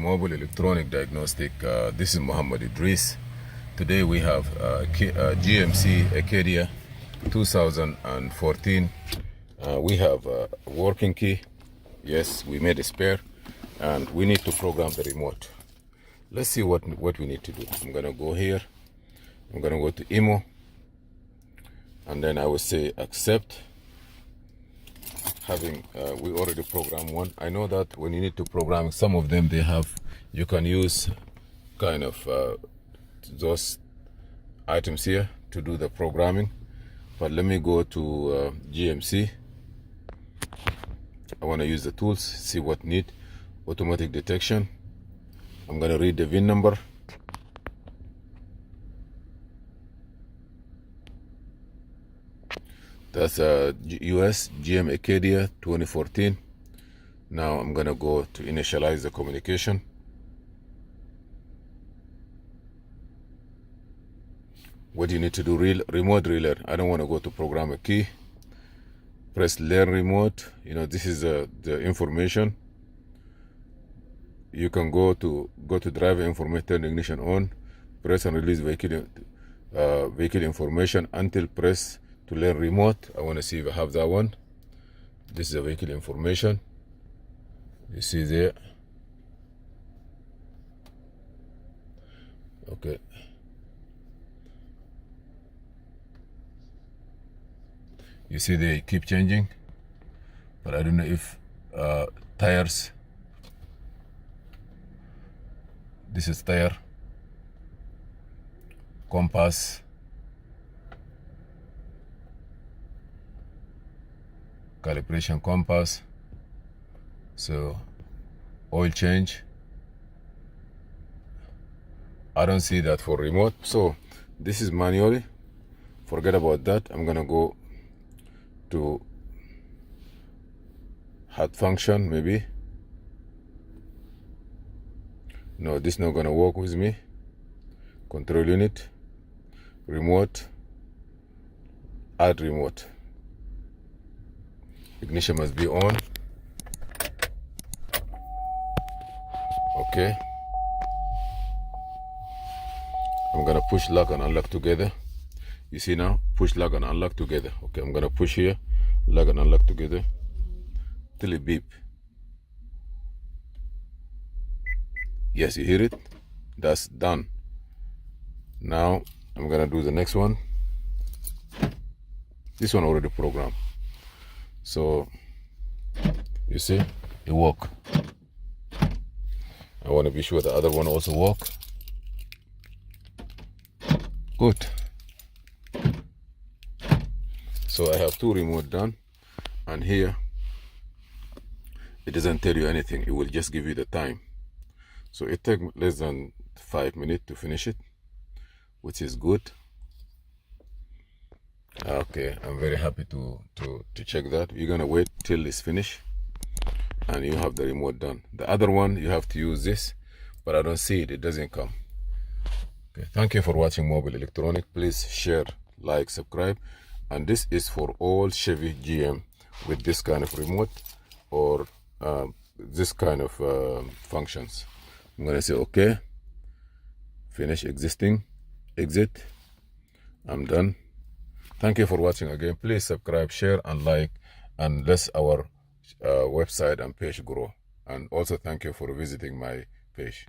Mobile Electronic Diagnostic. This is Muhammad Idris. Today we have GMC Acadia 2014. We have a working key. Yes, we made a spare, and we need to program the remote. Let's see what we need to do. I'm gonna go here. I'm gonna go to IMO, and then I will say accept. We already programmed one. I know that when you need to program some of them, you can use kind of those items here to do the programming. But let me go to GMC. I want to use the tools, see what need. Automatic detection. I'm going to read the VIN number. That's US GM Acadia 2014. Now I'm gonna go to initialize the communication. What do you need to do? Remote relay. I don't want to go to program a key. Press learn remote. You know, this is the information. You can go to driver information, turn ignition on, press and release vehicle information until press to learn remote. I want to see if I have that one. This is the vehicle information. You see there. Okay. You see they keep changing, but I don't know if tires. This is tire. Compass. Calibration compass. So oil change. I don't see that for remote. So this is manually. Forget about that. I'm gonna go to HUD function maybe. No, this is not gonna work with me. Control unit, remote, add remote. Ignition must be on. Okay. I'm gonna push lock and unlock together. You see now, push lock and unlock together. Okay, I'm gonna push here, lock and unlock together till it beep. Yes, you hear it? That's done. Now I'm gonna do the next one. This one already programmed. So you see, it work. I want to be sure the other one also work. Good. So I have two remote done, and here it doesn't tell you anything. It will just give you the time. So it takes less than 5 minutes to finish it, which is good. Okay, I'm very happy to check that. You're gonna wait till it's finished and you have the remote done. The other one, you have to use this, but I don't see it. It doesn't come. Okay, thank you for watching Mobile Electronic. Please share, like, subscribe. And this is for all Chevy GM with this kind of remote or this kind of functions. I'm gonna say okay, finish existing, exit. I'm done. Thank you for watching again. Please subscribe, share, and like, and let our website and page grow. And also thank you for visiting my page.